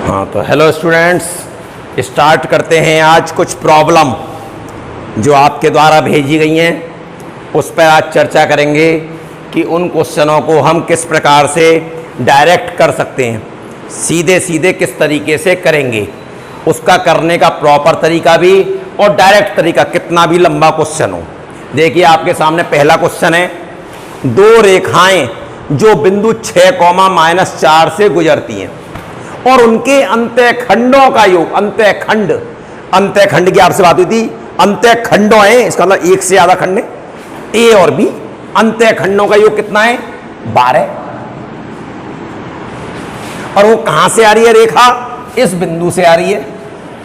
हाँ तो hello students, start करते हैं आज कुछ प्रॉब्लम जो आपके द्वारा भेजी गई हैं। उस पर आज चर्चा करेंगे कि उन क्वेश्चनों को हम किस प्रकार से डायरेक्ट कर सकते हैं, सीधे सीधे किस तरीके से करेंगे, उसका करने का प्रॉपर तरीका भी और डायरेक्ट तरीका, कितना भी लंबा क्वेश्चन हो। देखिए आपके सामने पहला क्वेश्चन है, दो रेखाएं जो बिंदु 6,-4 से गुजरती हैं और उनके अंतःखंडों का योग, अंतःखंड की आपसे बात हुई थी, अंतःखंडों है, इसका मतलब एक से ज्यादा खंड है, ए और बी, अंतःखंडों का योग कितना है? 12। और वो कहां से आ रही है रेखा? इस बिंदु से आ रही है,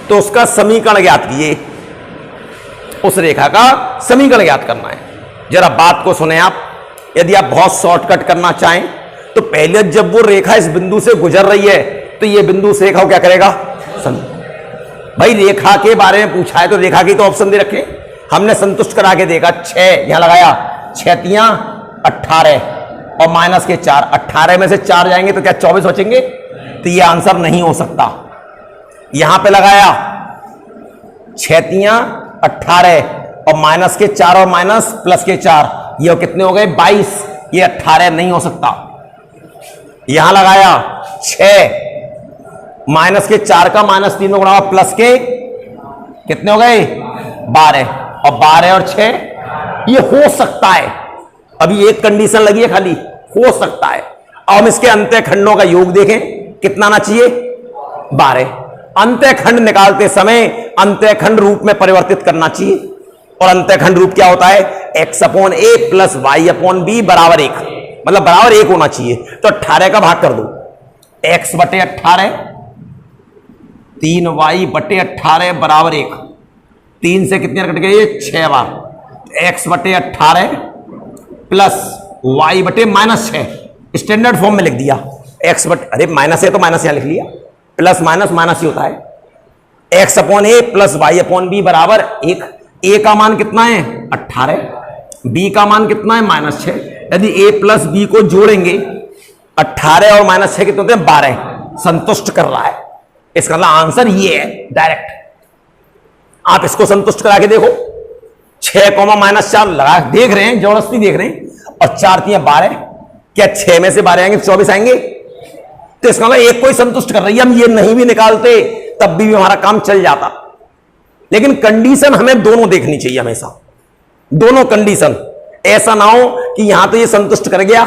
तो उसका समीकरण ज्ञात कीजिए। उस रेखा का समीकरण ज्ञात करना है। जरा बात को सुने आप। यदि आप बहुत शॉर्टकट करना चाहें तो पहले जब वो रेखा इस बिंदु से गुजर रही है तो ये बिंदु से रेखा क्या करेगा? भाई रेखा के बारे में पूछा है तो रेखा की तो ऑप्शन दे रखे, हमने संतुष्ट करा के देखा। 6 यहां लगाया, 6 × 18 और माइनस के 4, 18 में से 4 जाएंगे तो क्या 24 बचेंगे? तो ये आंसर नहीं हो सकता। यहां पे लगाया 6 × 18 और माइनस के 4 और माइनस प्लस के 4, ये कितने हो गए? 22। ये 18 नहीं हो सकता। यहां लगाया 6, माइनस के 4 का -3 में गुणा प्लस के कितने हो गए? 12, और 12 और 6 ये हो सकता है। अभी एक कंडीशन लगी है खाली, हो सकता है। अब हम इसके अंतःखंडों का योग देखें, कितना आना चाहिए? 12। अंतःखंड निकालते समय अंतःखंड रूप में परिवर्तित करना चाहिए, और अंतःखंड रूप क्या होता है? x/a + y/b बराबर 1, मतलब बराबर 1 होना चाहिए। तो 18 का भाग कर दो, x/18, 3y/18 बराबर 1। 3 से कितने कट गए? 6 बार। x/18 plus y/-6 standard form में लिख दिया। अरे माइनस है तो माइनस यहां लिख लिया, प्लस माइनस माइनस ही होता है। x/a + y/b बराबर 1। a का मान कितना है? 18। b का मान कितना है? -6। यदि a + b को जोड़ेंगे, 18 और -6 कितने होते हैं? 12। संतुष्ट कर रहा है, इसका आंसर ये है डायरेक्ट। आप इसको संतुष्ट करा के देखो। 6, -4 लगा देख रहे हैं, जबरदस्ती देख रहे हैं, और 4 × 12, क्या 6 में से 12 आएंगे 24 आएंगे? तो इसका मतलब एक कोई संतुष्ट कर रही है। हम ये नहीं भी निकालते तब भी हमारा काम चल जाता, लेकिन कंडीशन हमें दोनों देखनी चाहिए हमेशा, दोनों कंडीशन। ऐसा ना हो कि यहां तो ये संतुष्ट कर गया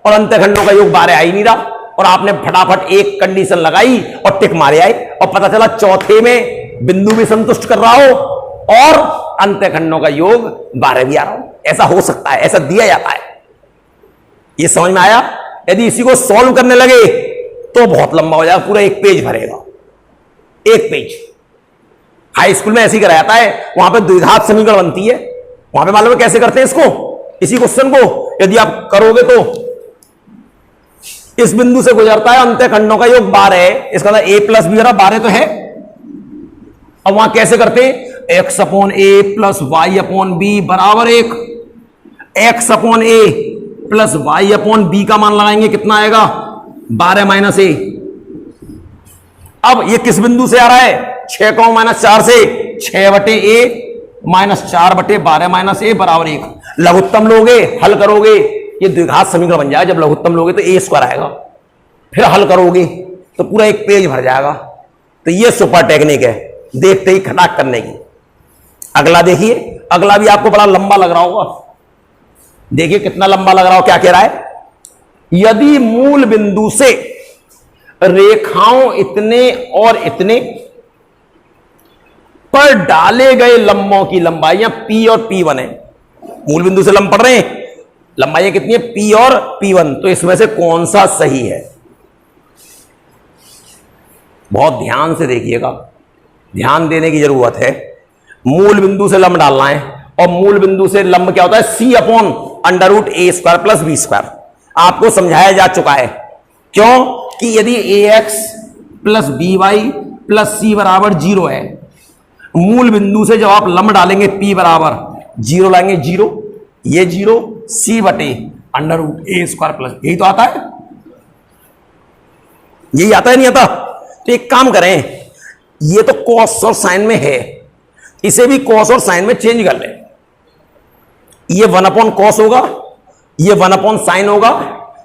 और अंतःखंडों का योग 12 आ ही नहीं रहा, और आपने फटाफट एक कंडीशन लगाई और टिक मारे आए, और पता चला चौथे में बिंदु भी संतुष्ट कर रहा हो और अंतःखंडों का योग 12 भी आ रहा हो। ऐसा हो सकता है, ऐसा दिया जाता है। ये समझ में आया? यदि इसी को सॉल्व करने लगे तो बहुत लंबा हो जाएगा, पूरा 1 पेज भरेगा, 1 पेज। हाई स्कूल में ऐसे ही कराया जाता है, वहां पे द्विघात समीकरण बनती है, वहां पे मालूम है कैसे करते हैं इसको, इसी क्वेश्चन को यदि आप करोगे तो इस बिंदु से गुजरता है, अंतःखंडों का योग 12 है, इसका मतलब a + b 12 तो है। अब वहां कैसे करते हैं? x/a + y/b बराबर 1। x/a + y/b का मान लगाएंगे, कितना आएगा? 12 - a। अब ये किस बिंदु से आ रहा है? 6, -4 से। 6/a -4/12 - a बराबर 1। लघुत्तम लोगे, हल करोगे, ये द्विघात समीकरण बन जाएगा। जब लघुत्तम लोगे तो a² आएगा, फिर हल करोगे तो पूरा 1 पेज भर जाएगा। तो ये सुपर टेक्निक है देखते ही खटाक करने की। अगला देखिए, अगला भी आपको बड़ा लंबा लग रहा होगा। देखिए कितना लंबा लग रहा हो, क्या कह रहा है? यदि मूल बिंदु से रेखाओं इतने और इतने पर डाले गए लंबों की लंबाइयां p और p1 है। मूल बिंदु से लंब पड़ रहे हैं, लंबाइयां कितनी है? p और p1। तो इसमें से कौन सा सही है? बहुत ध्यान से देखिएगा, ध्यान देने की जरूरत है। मूल बिंदु से लंब डालना है, और मूल बिंदु से लंब क्या होता है? c/√a² + b²। आपको समझाया जा चुका है। क्यों? कि यदि ax + by + c बराबर 0 है, मूल बिंदु से जब आप लंब डालेंगे p बराबर 0 लाएंगे, 0, ये 0, c/√a² +, यही तो आता है, यही आता है नहीं आता? तो एक काम करें, ये तो कॉस और साइन में है, इसे भी कॉस और साइन में चेंज कर लें। ये 1/cos होगा, ये 1/sin होगा,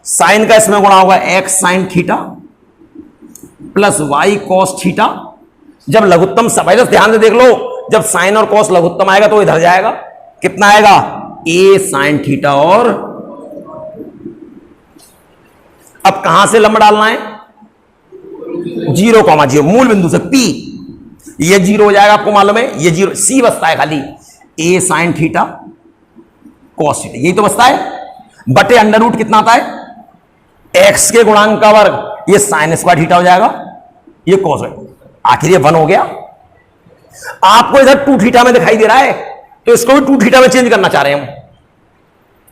साइन का इसमें गुणा होगा x sin theta plus y cos theta. जब लघुत्तम सब, ध्यान से देख लो, जब साइन और कॉस लघुत्तम आएगा तो इधर जाएगा, कितना आएगा a sin थीटा। और अब कहां से लंब डालना है, 0,0 मूल बिंदु से p, ये 0 हो जाएगा, आपको मालूम है ये 0, c बचता है खाली a sin theta cos theta, यही तो बचता है, बटे अंडर रूट कितना आता है x के गुणांक का वर्ग, ये साइन स्क्वायर थीटा हो जाएगा, ये cos है, आखिर ये 1 हो गया। आपको इधर 2 थीटा में दिखाई दे रहा है, तो इसको भी 2 थीटा में चेंज करना चाह रहे हैं हम,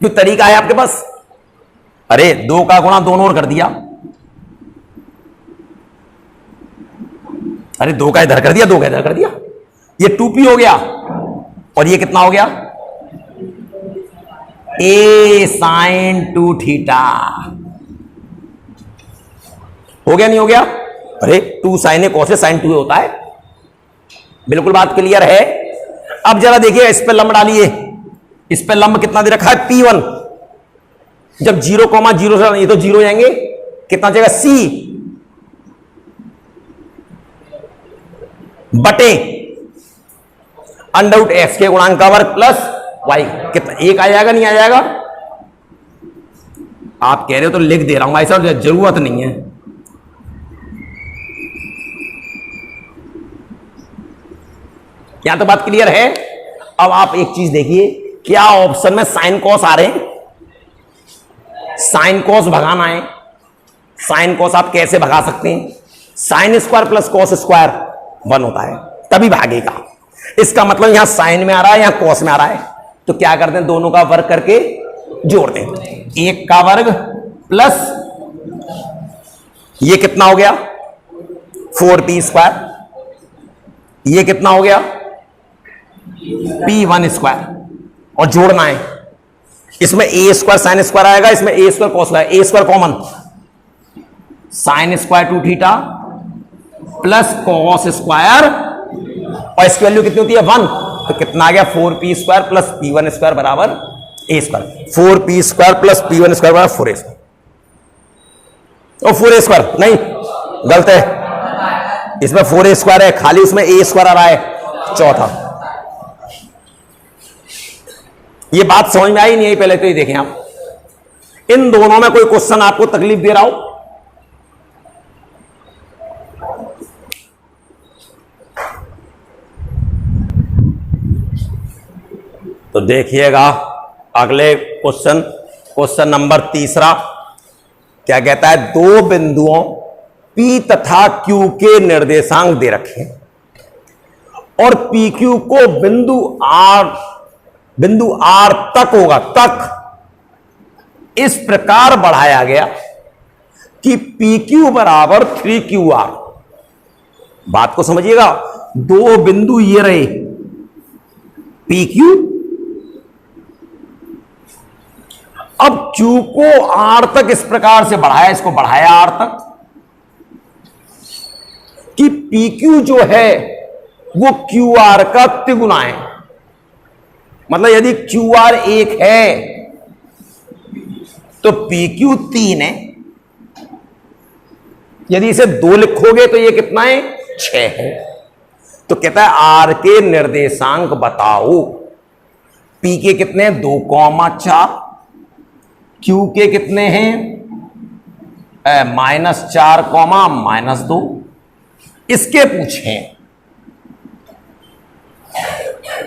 जो तरीका है आपके पास। अरे 2 का गुणा दोनों ओर कर दिया, अरे 2 का इधर कर दिया, 2 का इधर कर दिया, ये 2p हो गया, और ये कितना हो गया a sin 2 थीटा। हो गया नहीं हो गया, अरे 2 sin a cos a sin 2a होता है, बिल्कुल बात क्लियर है। अब जरा देखिए इस पे लंब डालिए, इस पे लंब कितना दे रखा है p1, जब 0,0 से ये तो 0 जाएंगे, कितना जाएगा c बटे अंडर रूट x के गुणांक का वर्ग प्लस y, कितना 1 आ जाएगा, नहीं आ जाएगा? आप कह रहे हो तो लिख दे रहा हूं भाई साहब, जरूरत नहीं है। यहां तो बात क्लियर है। अब आप एक चीज देखिए, क्या ऑप्शन में साइन कॉस आ रहे हैं, साइन कॉस भगाना है, साइन कॉस आप कैसे भगा सकते हैं, sine square plus cos square 1 होता है, तभी भागेगा। इसका मतलब यहां साइन में आ रहा है, यहां कॉस में आ रहा है, तो क्या करते हैं, दोनों का वर्ग करके जोड़ दें, 1 का वर्ग प्लस ये कितना हो गया 4p स्क्वायर, ये कितना हो गया p1 स्क्वायर, और जोड़ना है, इसमें a स्क्वायर साइन स्क्वायर आएगा, इसमें a square cos square, a square common, sine square 2 theta plus cos square, और इसकी वैल्यू कितनी होती है 1, तो कितना आ गया 4p square plus p1 square बराबर a square, 4p square plus p1 square बराबर 4a स्क्वायर, और 4a स्क्वायर नहीं गलत है, इसमें 4a स्क्वायर है, खाली उसमें a स्क्वायर आ रहा है चौथा। ये बात समझ में आई नहीं आई, पहले तो ये देखें आप, इन दोनों में कोई क्वेश्चन आपको तकलीफ दे रहा हो, तो देखिएगा अगले क्वेश्चन, क्वेश्चन नंबर 3 क्या कहता है, 2 बिंदुओं P तथा Q के निर्देशांक दे रखे और PQ को बिंदु R तक होगा, तक इस प्रकार बढ़ाया गया कि PQ बराबर 3QR। बात को समझिएगा, 2 बिंदु ये रहे PQ, अब Q को R तक इस प्रकार से बढ़ाया, इसको बढ़ाया R तक कि PQ जो है वो QR का तिगुना है। मतलब यदि QR 1 है तो PQ 3 है, यदि इसे 2 लिखोगे तो ये कितना है 6 है। तो कहता है R के निर्देशांक बताओ, P के कितने 2,4, Q के कितने हैं -4, -2, इसके पूछें।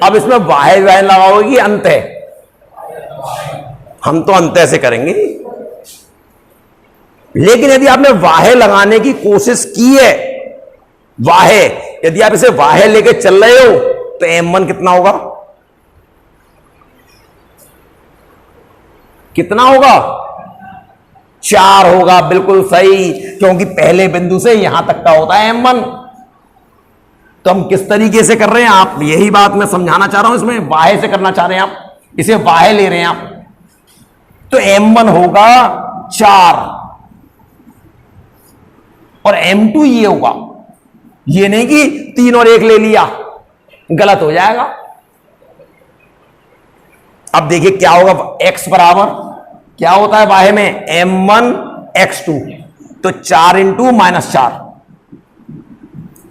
अब इसमें वाहे वाहे लगाओगे, अंत है, हम तो अंत से करेंगे, लेकिन यदि आपने वाहे लगाने की कोशिश की है, वाहे यदि आप इसे वाहे लेके चल रहे हो तो M1 कितना होगा, कितना होगा 4 होगा, बिल्कुल सही, क्योंकि पहले बिंदु से यहां तक का होता है M1। तो हम किस तरीके से कर रहे हैं, आप यही बात मैं समझाना चाह रहा हूं, इसमें वाहे से करना चाह रहे हैं आप, इसे वाहे ले रहे हैं आप, तो M1 होगा 4 और M2 ये होगा ये नहीं कि 3 और 1 ले लिया, गलत हो जाएगा। अब देखिए क्या होगा, x बराबर क्या होता है वाहे में, m1 x2, तो 4 इंटू -4,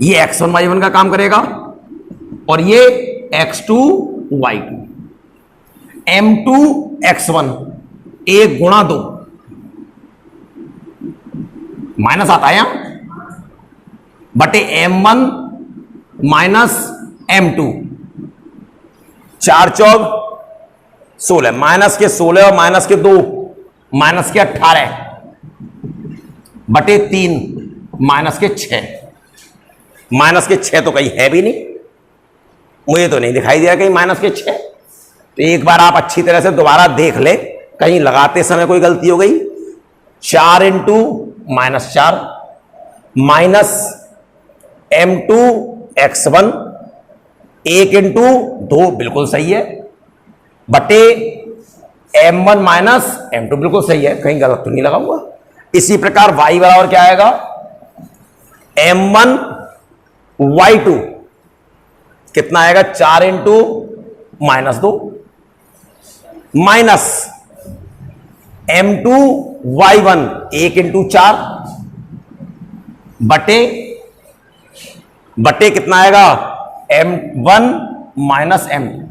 ये x1 y1 का काम करेगा और ये x2 y2, m2 x1 1 गुणा 2, माइनस आता है यहां, बटे m1 माइनस m2, 4 चौक 16, माइनस के 16 और माइनस के 2 माइनस के 18 बटे 3 माइनस के 6, माइनस के 6 तो कहीं है भी नहीं, मुझे तो नहीं दिखाई दिया कहीं माइनस के 6। तो एक बार आप अच्छी तरह से दोबारा देख ले, कहीं लगाते समय कोई गलती हो गई। 4 into -4 minus m2 x1 1 into 2 बिल्कुल सही है, बटे m1 माइनस m2 बिल्कुल सही है, कहीं गलत तो नहीं लगा हुआ। इसी प्रकार y बराबर क्या आएगा, m1 y2 कितना आएगा, 4 into -2 minus m2 y1 1 into 4 बटे कितना आएगा, m1 माइनस m2।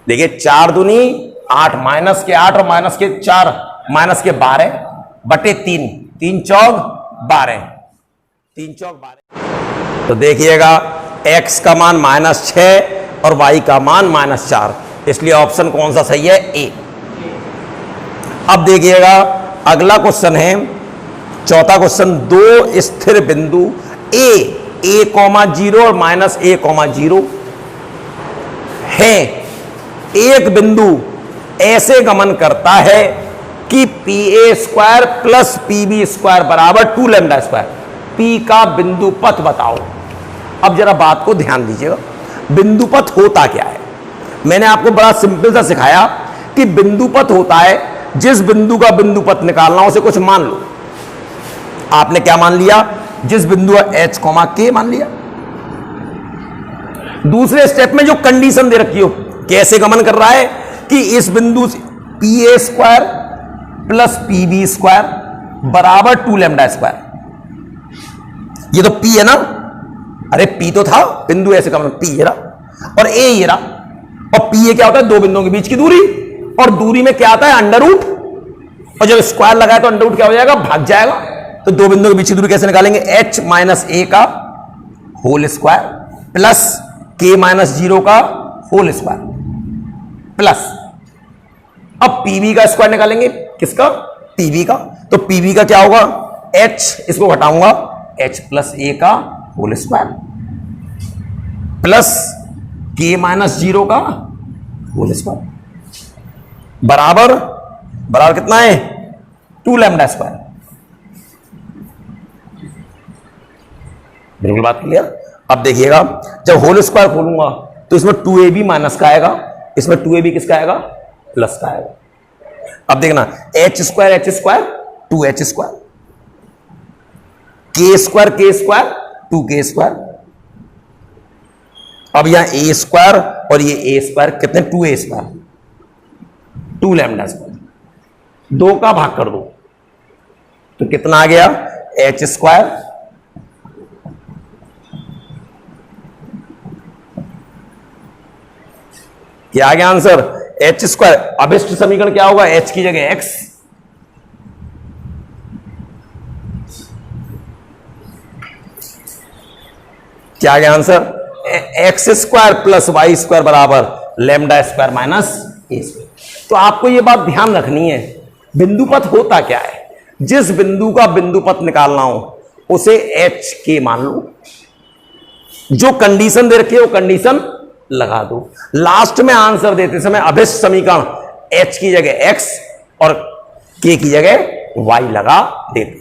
देखिए 4 दूनी 8, माइनस के 8 और माइनस के 4 माइनस के 12 बटे 3, 3 चौक 12, 3 चौक 12। तो देखिएगा x का मान -6 और y का मान -4, इसलिए ऑप्शन कौन सा सही है, ए। अब देखिएगा अगला क्वेश्चन है, चौथा क्वेश्चन, 2 स्थिर बिंदु a 0 और -a,0 है। एक बिंदु ऐसे गमन करता है कि pa² प्लस pb² बराबर 2 λ²। p का बिंदु पथ बताओ। अब जरा बात को ध्यान दीजिएगा, बिंदु पथ होता क्या है। मैंने आपको बड़ा सिंपल सा सिखाया कि बिंदु पथ होता है जिस बिंदु का बिंदु पथ निकालना उसे कुछ मान लो। आपने क्या मान लिया, जिस बिंदु h, k मान लिया। दूसरे स्टेप में जो कंडीशन दे रखी हो, कैसे गमन कर रहा है कि इस बिंदु से pa² प्लस pb² बराबर 2 λ²। ये तो p है ना, अरे p तो था, बिंदु ऐसे गमन p ये रहा और a ये रहा। और p ये क्या होता है, दो बिंदुओं के बीच की दूरी, और दूरी में क्या आता है, अंडर रूट, और जब स्क्वायर लगाए तो अंडर रूट क्या हो जाएगा, भाग जाएगा। तो दो बिंदुओं के बीच की दूरी कैसे निकालेंगे, h माइनस a का whole square plus k minus 0 का होल स्क्वायर प्लस, अब pb का स्क्वायर निकालेंगे, किसका, pb का। तो pb का क्या होगा, h, इसको घटाऊंगा, h प्लस a का whole square plus k minus 0 का होल स्क्वायर बराबर कितना है, 2 λ²। बिल्कुल बात क्लियर। अब देखिएगा जब होल स्क्वायर खोलूंगा तो इसमें 2ab माइनस का आएगा, इसमें 2ab किसका आएगा, प्लस का आएगा। अब देखना h² 2h², k² 2k²। अब यहां a² और ये a² कितने, 2a², 2 λ²। 2 का भाग कर दो तो कितना आ गया, h²। क्या आ गया आंसर, h²। अभिष्ट समीकरण क्या होगा, h की जगह x, क्या आ गया आंसर, x² प्लस y² बराबर λ² माइनस a²। तो आपको यह बात ध्यान रखनी है, बिंदु पथ होता क्या है, जिस बिंदु का बिंदु पथ निकालना हो उसे h k मान लो, जो कंडीशन दे रखी है वो कंडीशन लगा दो। लास्ट में आंसर देते समय अभिष्ट समीकरण h की जगह x और k की जगह y लगा देते।